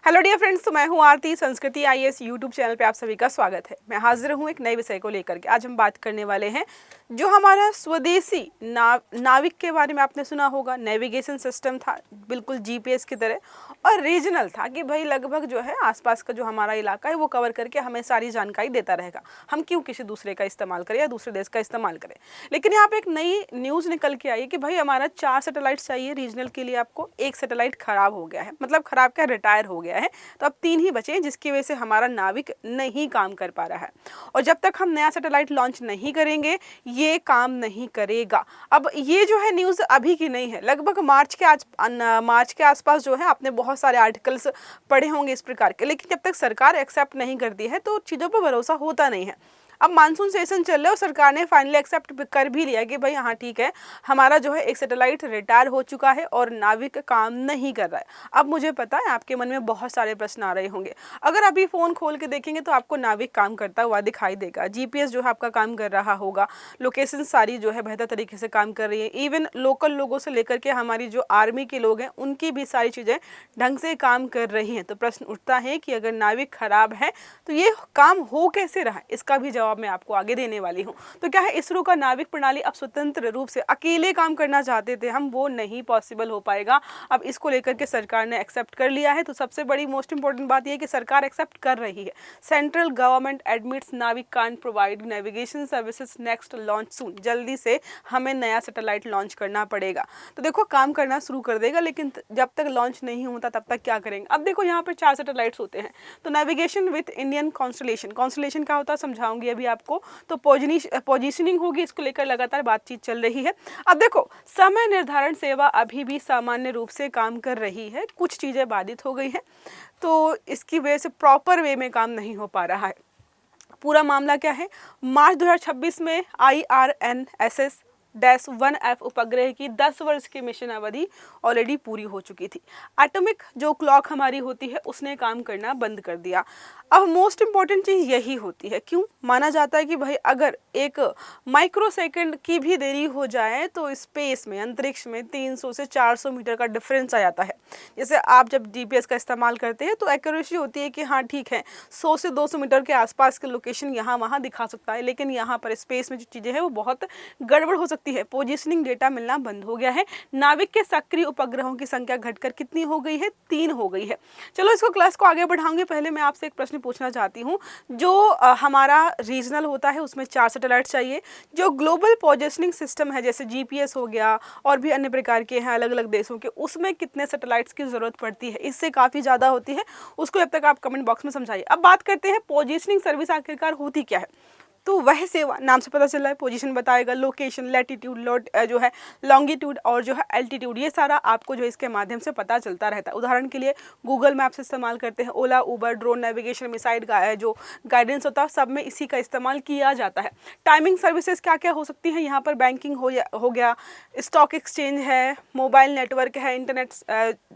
Hello dear friends, तो मैं हूं आरती। संस्कृति आईएएस यूट्यूब चैनल पे आप सभी का स्वागत है। मैं हाजिर हूं एक नए विषय को लेकर के। आज हम बात करने वाले हैं जो हमारा स्वदेशी नाविक के बारे में। आपने सुना होगा, नेविगेशन सिस्टम था बिल्कुल जीपीएस की तरह, और रीजनल था कि भाई लगभग जो है आसपास का जो हमारा इलाका है वो कवर करके हमें सारी जानकारी देता रहेगा। हम क्यों किसी दूसरे का इस्तेमाल करें या दूसरे देश का इस्तेमाल करें। लेकिन यहाँ पे एक नई न्यूज़ निकल के आई कि भाई हमारा 4 सैटेलाइट चाहिए रीजनल के लिए। आपको एक सैटेलाइट खराब हो गया है, मतलब खराब क्या, रिटायर हो गया है, तो अब 3 ही बचे हैं, जिसकी वजह से हमारा नाविक नहीं काम कर पा रहा है। और जब तक हम नया सैटेलाइट लॉन्च नहीं करेंगे ये काम नहीं करेगा। अब ये जो है न्यूज़ अभी की नहीं है, लगभग मार्च के आसपास जो है आपने बहुत सारे आर्टिकल्स पढ़े होंगे इस प्रकार के। लेकिन जब तक सरकार एक्सेप्ट नहीं करती है तो चीज़ों पर भरोसा होता नहीं है। अब मानसून सेशन चल रहा है और सरकार ने फाइनली एक्सेप्ट कर भी लिया कि भाई हाँ ठीक है, हमारा जो है एक सैटेलाइट रिटायर हो चुका है और नाविक काम नहीं कर रहा है। अब मुझे पता है आपके मन में बहुत सारे प्रश्न आ रहे होंगे। अगर अभी फ़ोन खोल के देखेंगे तो आपको नाविक काम करता हुआ दिखाई देगा, जीपीएस जो है आपका काम कर रहा होगा, लोकेशन सारी जो है बेहतर तरीके से काम कर रही है। इवन लोकल लोगों से लेकर के हमारी जो आर्मी के लोग हैं उनकी भी सारी चीज़ें ढंग से काम कर रही हैं। तो प्रश्न उठता है कि अगर नाविक खराब है तो ये काम हो कैसे रहा है, इसका भी जवाब मैं आपको आगे देने वाली हूँ। तो क्या है, इसरो का नाविक प्रणाली अब स्वतंत्र रूप से अकेले काम करना चाहते थे हम, वो नहीं पॉसिबल हो पाएगा। अब इसको लेकर के सरकार ने एक्सेप्ट कर लिया है। तो सबसे बड़ी मोस्ट इंपॉर्टेंट बात यह है कि सरकार एक्सेप्ट कर रही है। Central government admits NavIC can't provide navigation services next launch soon. जल्दी से हमें नया सैटेलाइट लॉन्च करना पड़ेगा। तो देखो काम करना शुरू कर देगा, लेकिन जब तक लॉन्च नहीं होता तब तक क्या करेंगे। अब देखो यहाँ पर 4 सैटेलाइट्स होते हैं। तो navigation with Indian constellation, constellation क्या होता है समझाऊंगी अभी आपको। तो पोजीशनिंग होगी, इसको लेकर लगातार बातचीत चल रही है। अब देखो, समय निर्धारण सेवा अभी भी सामान्य रूप से काम कर रही है, कुछ चीज़ें बाधित हो गई हैं तो इसकी वजह से प्रॉपर वे में काम नहीं हो पा रहा है। पूरा मामला क्या है, मार्च 2026 में IRNSS -1F उपग्रह की 10 वर्ष की मिशन अवधि ऑलरेडी पूरी हो चुकी थी। एटॉमिक जो क्लॉक हमारी होती है उसने काम करना बंद कर दिया। अब मोस्ट इम्पॉर्टेंट चीज़ यही होती है, क्यों माना जाता है कि भाई अगर एक माइक्रो सेकंड की भी देरी हो जाए तो स्पेस में, अंतरिक्ष में 300 से 400 मीटर का डिफरेंस आ जाता है। जैसे आप जब जीपीएस का इस्तेमाल करते हैं तो एक्यूरेसी होती है कि हाँ ठीक है 100 से 200 मीटर के आसपास के लोकेशन यहाँ वहाँ दिखा सकता है, लेकिन यहाँ पर स्पेस में जो चीज़ें हैं वो बहुत गड़बड़ हो सकती है। पोजीशनिंग डेटा मिलना बंद हो गया है। नाविक के सक्रिय उपग्रहों की संख्या घटकर कितनी हो गई है, 3 हो गई है। चलो इसको क्लास को आगे बढ़ाऊंगी, पहले मैं आपसे एक प्रश्न पूछना चाहती हूँ। जो हमारा रीजनल होता है उसमें 4 सैटेलाइट चाहिए। जो ग्लोबल पोजीशनिंग सिस्टम है जैसे जीपीएस हो गया और भी अन्य प्रकार के हैं अलग अलग देशों के, उसमें कितने सैटेलाइट्स की जरूरत पड़ती है, इससे काफ़ी ज़्यादा होती है। उसको जब तक आप कमेंट बॉक्स में समझाइए। अब बात करते हैं पोजीशनिंग सर्विस आखिरकार होती क्या है। तो वह सेवा, नाम से पता चल रहा है, पोजीशन बताएगा, लोकेशन, लैटिट्यूड, जो है लॉन्गिट्यूड और जो है एल्टीट्यूड, ये सारा आपको जो इसके माध्यम से पता चलता रहता है। उदाहरण के लिए गूगल मैप्स इस्तेमाल करते हैं, ओला, उबर, ड्रोन नेविगेशन, मिसाइल जो गाइडेंस होता है सब में इसी का इस्तेमाल किया जाता है। टाइमिंग सर्विसेज क्या क्या हो सकती हैं यहाँ पर, बैंकिंग हो गया, स्टॉक एक्सचेंज है, मोबाइल नेटवर्क है, इंटरनेट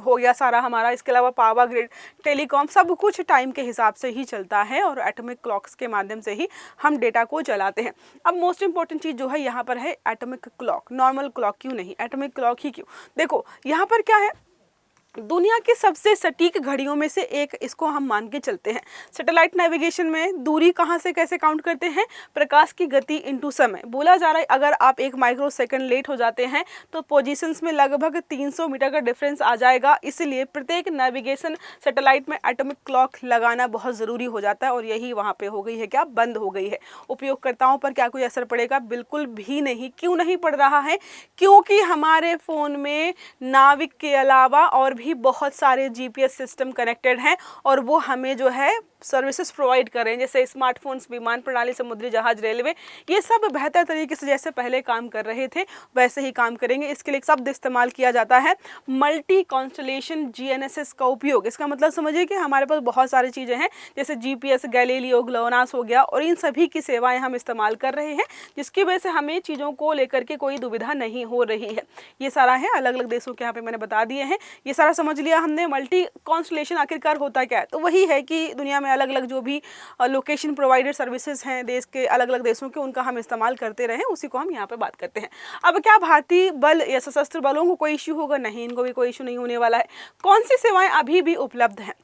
हो गया सारा हमारा। इसके अलावा पावर ग्रिड, टेलीकॉम, सब कुछ टाइम के हिसाब से ही चलता है और एटॉमिक क्लॉक्स के माध्यम से ही हम डेटा को चलाते हैं। अब मोस्ट इंपॉर्टेंट चीज जो है यहाँ पर है एटॉमिक क्लॉक। नॉर्मल क्लॉक क्यों नहीं, एटॉमिक क्लॉक ही क्यों। देखो यहाँ पर क्या है, दुनिया की सबसे सटीक घड़ियों में से एक इसको हम मान के चलते हैं। सैटेलाइट नेविगेशन में दूरी कहाँ से कैसे काउंट करते हैं, प्रकाश की गति इनटू समय। बोला जा रहा है अगर आप 1 माइक्रो सेकंड लेट हो जाते हैं तो पोजीशंस में लगभग 300 मीटर का डिफरेंस आ जाएगा। इसलिए प्रत्येक नेविगेशन सैटेलाइट में एटॉमिक क्लॉक लगाना बहुत ज़रूरी हो जाता है और यही वहाँ पर हो गई है, क्या बंद हो गई है। उपयोगकर्ताओं पर क्या कोई असर पड़ेगा, बिल्कुल भी नहीं। क्यों नहीं पड़ रहा है, क्योंकि हमारे फ़ोन में नाविक के अलावा और भी बहुत सारे जीपीएस सिस्टम कनेक्टेड हैं और वो हमें जो है सर्विसेज प्रोवाइड कर रहे हैं, जैसे स्मार्टफोन्स, विमान प्रणाली, समुद्री जहाज, रेलवे, ये सब बेहतर तरीके से जैसे पहले काम कर रहे थे वैसे ही काम करेंगे। इसके लिए एक शब्द इस्तेमाल किया जाता है मल्टी कॉन्स्टलेशन जीएनएसएस का उपयोग। इसका मतलब समझिए कि हमारे पास बहुत सारी चीज़ें हैं जैसे जीपीएस, गैलीलियो, ग्लोनास हो गया, और इन सभी की सेवाएं हम इस्तेमाल कर रहे हैं, जिसकी वजह से हमें चीज़ों को लेकर के कोई दुविधा नहीं हो रही है। ये सारा है, अलग अलग देशों के यहाँ पे मैंने बता दिए हैं। ये सारा समझ लिया हमने। मल्टी कॉन्स्टलेशन आखिरकार होता क्या है, तो वही है कि दुनिया में अलग अलग जो भी लोकेशन प्रोवाइडर सर्विसेज हैं देश के अलग अलग देशों के, उनका हम इस्तेमाल करते रहें, उसी को हम यहाँ पे बात करते हैं। अब क्या भारतीय बल या सशस्त्र बलों को कोई इश्यू होगा, नहीं, इनको भी कोई इश्यू नहीं होने वाला है। कौन सी सेवाएं अभी भी उपलब्ध हैं,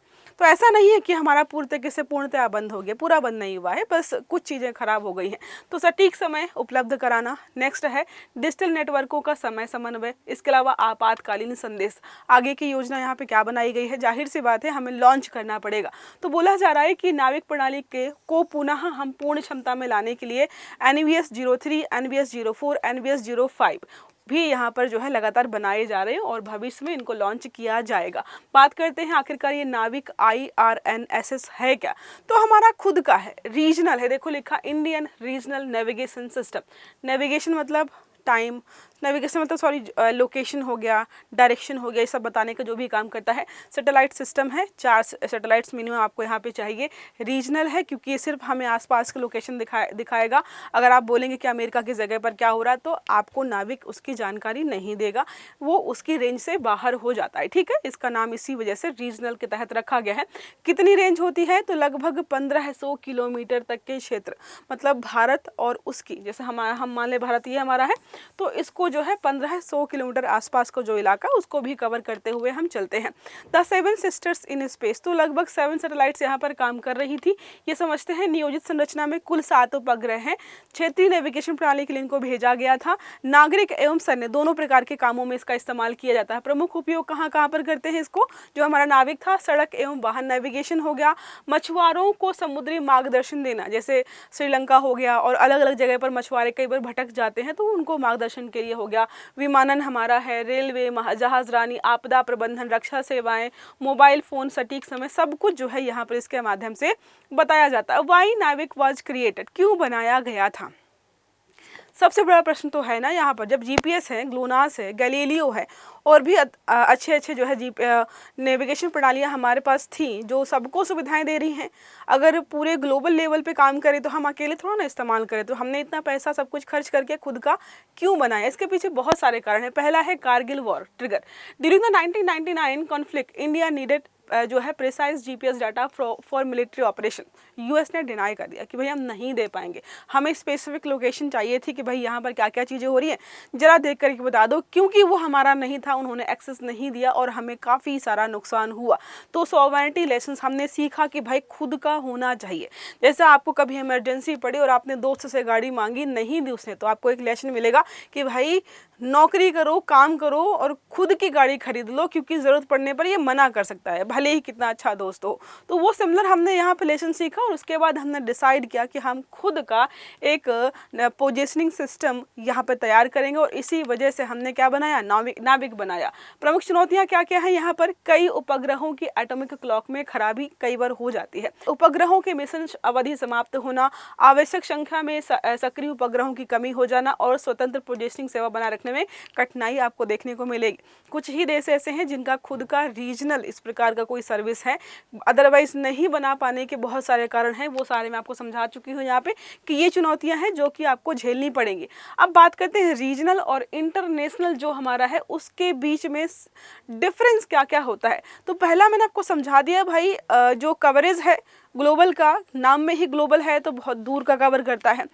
तो ऐसा नहीं है कि हमारा पूरी तरीके से पूर्णतः बंद हो गया, पूरा बंद नहीं हुआ है, बस कुछ चीज़ें खराब हो गई हैं। तो सटीक समय उपलब्ध कराना। नेक्स्ट है डिजिटल नेटवर्कों का समय समन्वय। इसके अलावा आपातकालीन संदेश। आगे की योजना यहाँ पे क्या बनाई गई है, जाहिर सी बात है हमें लॉन्च करना पड़ेगा। तो बोला जा रहा है कि नाविक प्रणाली को पुनः हम पूर्ण क्षमता में लाने के लिए NVS 03, NVS 04, NVS 05 भी यहाँ पर जो है लगातार बनाए जा रहे हैं और भविष्य में इनको लॉन्च किया जाएगा। बात करते हैं आखिरकार ये नाविक IRNSS है क्या। तो हमारा खुद का है, रीजनल है। देखो लिखा Indian regional navigation system. Navigation मतलब टाइम, नेविगेशन मतलब सॉरी लोकेशन हो गया, डायरेक्शन हो गया, ये सब बताने का जो भी काम करता है। सैटेलाइट सिस्टम है, 4 सैटेलाइट्स मिनिमम आपको यहाँ पे चाहिए। रीजनल है क्योंकि ये सिर्फ हमें आसपास के लोकेशन दिखाएगा। अगर आप बोलेंगे कि अमेरिका की जगह पर क्या हो रहा है तो आपको नाविक उसकी जानकारी नहीं देगा, वो उसकी रेंज से बाहर हो जाता है। ठीक है, इसका नाम इसी वजह से रीजनल के तहत रखा गया है। कितनी रेंज होती है, तो लगभग 1500 किलोमीटर तक के क्षेत्र, मतलब भारत और उसकी, जैसे हम मान लें भारत ये हमारा है, तो इसको जो है 1500 किलोमीटर आसपास को जो इलाका उसको भी कवर करते हुए हम चलते हैं। द 7 सिस्टर्स इन स्पेस, तो लगभग 7 सैटेलाइट्स यहाँ पर काम कर रही थी। ये समझते हैं नियोजित संरचना में कुल 7 उपग्रह हैं। क्षेत्रीय नेविगेशन प्रणाली के लिए इनको भेजा गया था। नागरिक एवं सैन्य दोनों प्रकार के कामों में इसका इस्तेमाल किया जाता है। प्रमुख उपयोग कहाँ कहाँ पर करते हैं इसको, जो हमारा नाविक था, सड़क एवं वाहन नेविगेशन हो गया, मछुआरों को समुद्री मार्गदर्शन देना, जैसे श्रीलंका हो गया और अलग अलग जगह पर मछुआरे कई बार भटक जाते हैं तो उनको मार्गदर्शन के लिए हो गया। विमानन हमारा है, रेलवे, जहाजरानी, आपदा प्रबंधन, रक्षा सेवाएं, मोबाइल फोन, सटीक समय, सब कुछ जो है यहाँ पर इसके माध्यम से बताया जाता है। वाई नाविक वाज क्रिएटेड, क्यों बनाया गया था। सबसे बड़ा प्रश्न तो है ना यहाँ पर, जब GPS है, ग्लोनास है, गैलीलियो है और भी अच्छे जो है नेविगेशन प्रणालियाँ हमारे पास थी जो सबको सुविधाएं दे रही हैं। अगर पूरे ग्लोबल लेवल पे काम करें तो हम अकेले थोड़ा ना इस्तेमाल करें, तो हमने इतना पैसा सब कुछ खर्च करके खुद का क्यों बनाया। इसके पीछे बहुत सारे कारण हैं। पहला है Kargil war trigger. During the 1999 conflict India needed जो है precise GPS data for military operation. US ने डिनाई कर दिया कि भाई हम नहीं दे पाएंगे, हमें स्पेसिफिक लोकेशन चाहिए थी कि भाई यहाँ पर क्या क्या चीज़ें हो रही हैं जरा देख करके बता दो, क्योंकि वो हमारा नहीं था, उन्होंने एक्सेस नहीं दिया और हमें काफ़ी सारा नुकसान हुआ। तो सॉवरेनिटी लेसन हमने सीखा कि भाई खुद का होना चाहिए। जैसे आपको कभी इमरजेंसी पड़ी और आपने दोस्त से गाड़ी मांगी, नहीं दी उसने, तो आपको एक लेसन मिलेगा कि भाई नौकरी करो, काम करो और खुद की गाड़ी खरीद लो, क्योंकि ज़रूरत पड़ने पर ये मना कर सकता है, भले ही कितना अच्छा दोस्त हो। तो वो सिमिलर हमने यहाँ पे लेसन सीखा और उसके बाद हमने डिसाइड किया कि हम खुद का एक पोजिशनिंग सिस्टम यहाँ पे तैयार करेंगे और इसी वजह से हमने क्या बनाया, नाविक बनाया। प्रमुख चुनौतियाँ क्या क्या है यहाँ पर, कई उपग्रहों की एटॉमिक क्लॉक में खराबी कई बार हो जाती है, उपग्रहों के मिशन अवधि समाप्त होना, आवश्यक संख्या में सक्रिय उपग्रहों की कमी हो जाना और स्वतंत्र पोजिशनिंग सेवा बनाए रखने में कठिनाई आपको देखने को मिलेगी। कुछ ही देश ऐसे हैं जिनका खुद का रीजनल इस प्रकार का कोई सर्विस है, अदरवाइज नहीं बना पाने के बहुत सारे कारण हैं, वो सारे मैं आपको समझा चुकी हूँ यहाँ पे कि ये चुनौतियाँ हैं जो कि आपको झेलनी पड़ेंगी। अब बात करते हैं रीजनल और इंटरनेशनल जो हमारा है उसके बीच में डिफरेंस क्या क्या होता है। तो पहला मैंने आपको समझा दिया भाई, जो कवरेज है ग्लोबल का, नाम में ही ग्लोबल है तो बहुत दूर का कवर करता है।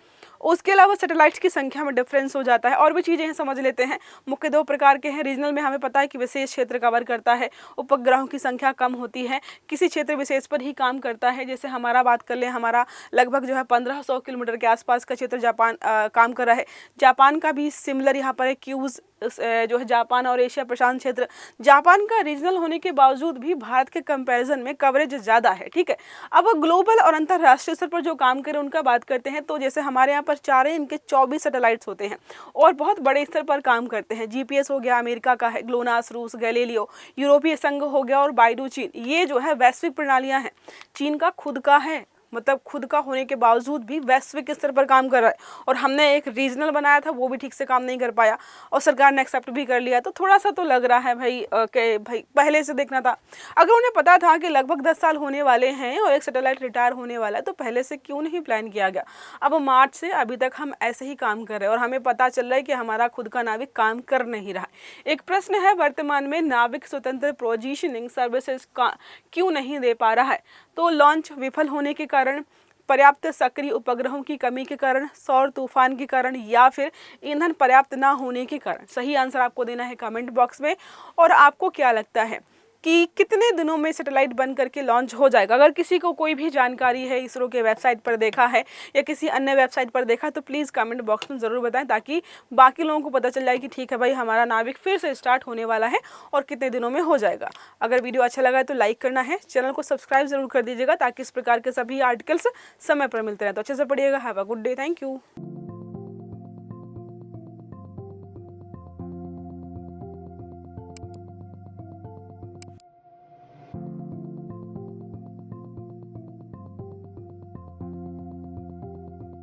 उसके अलावा सैटेलाइट्स की संख्या में डिफरेंस हो जाता है और भी चीज़ें हैं, समझ लेते हैं। मुख्य 2 प्रकार के हैं। रीजनल में हमें पता है कि विशेष क्षेत्र कवर करता है, उपग्रहों की संख्या कम होती है, किसी क्षेत्र विशेष पर ही काम करता है। जैसे हमारा बात कर लें, हमारा लगभग जो है 1500 किलोमीटर के आसपास का क्षेत्र जापान काम कर रहा है। जापान का भी सिमिलर यहाँ पर है, क्यूज जो है जापान और एशिया प्रशांत क्षेत्र। जापान का रीजनल होने के बावजूद भी भारत के कंपैरिजन में कवरेज ज़्यादा है। ठीक है, अब ग्लोबल और अंतर्राष्ट्रीय स्तर पर जो काम करें उनका बात करते हैं, तो जैसे हमारे यहाँ पर 4 है, इनके 24 सैटेलाइट्स होते हैं और बहुत बड़े स्तर पर काम करते हैं। GPS हो गया अमेरिका का है, ग्लोनास रूस, गैलीलियो यूरोपीय संघ हो गया और बाइडू चीन। ये जो है वैश्विक प्रणालियाँ हैं, चीन का खुद का है, मतलब खुद का होने के बावजूद भी वैश्विक स्तर पर काम कर रहा है और हमने एक रीजनल बनाया था वो भी ठीक से काम नहीं कर पाया और सरकार ने एक्सेप्ट भी कर लिया। तो थोड़ा सा तो लग रहा है भाई कि भाई पहले से देखना था। अगर उन्हें पता था कि लगभग 10 साल होने वाले हैं और एक सैटेलाइट रिटायर होने वाला है तो पहले से क्यों नहीं प्लान किया गया। अब मार्च से अभी तक हम ऐसे ही काम कर रहे हैं और हमें पता चल रहा है कि हमारा खुद का नाविक काम कर नहीं रहा। एक प्रश्न है, वर्तमान में नाविक स्वतंत्र पोजीशनिंग सर्विसेज क्यों नहीं दे पा रहा है। तो लॉन्च विफल होने के कारण, पर्याप्त सक्रिय उपग्रहों की कमी के कारण, सौर तूफान के कारण या फिर ईंधन पर्याप्त ना होने के कारण। सही आंसर आपको देना है कमेंट बॉक्स में। और आपको क्या लगता है कि कितने दिनों में सैटेलाइट बन करके लॉन्च हो जाएगा। अगर किसी को कोई भी जानकारी है, इसरो के वेबसाइट पर देखा है या किसी अन्य वेबसाइट पर देखा, तो प्लीज़ कमेंट बॉक्स में ज़रूर बताएं, ताकि बाकी लोगों को पता चल जाए कि ठीक है भाई, हमारा नाविक फिर से स्टार्ट होने वाला है और कितने दिनों में हो जाएगा। अगर वीडियो अच्छा लगा है तो लाइक करना है, चैनल को सब्सक्राइब जरूर कर दीजिएगा, ताकि इस प्रकार के सभी आर्टिकल्स समय पर मिलते रहें। तो अच्छे से पढ़िएगा। Have a good day. Thank you.